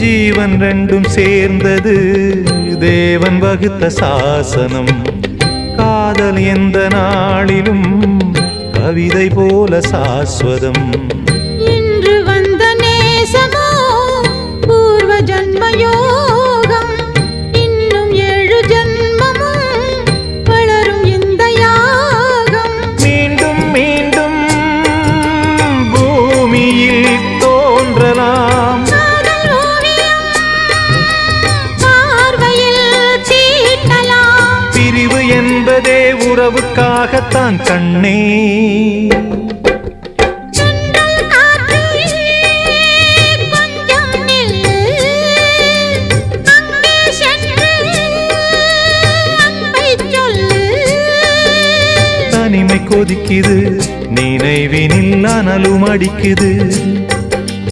ஜீவன் ரெண்டும் சேர்ந்தது தேவன் வகுத்த சாசனம். காதல் எந்த நாளிலும் கவிதை போல சாஸ்வதம். இன்று வந்த நேசமோ பூர்வ ஜன்ம யோகம். இன்னும் 7 ஜன்மமும் வளரும் இந்த யாகம். மீண்டும் மீண்டும் பூமியில் தோன்றலாம். காதல் ஓவியம் பார்வையில் தீட்டலாம். பிரிவு என்பதே உறவுக்காகத்தான் கண்ணே. தனிமை கொதிக்குது நினைவினில் அனலும் அடிக்குது.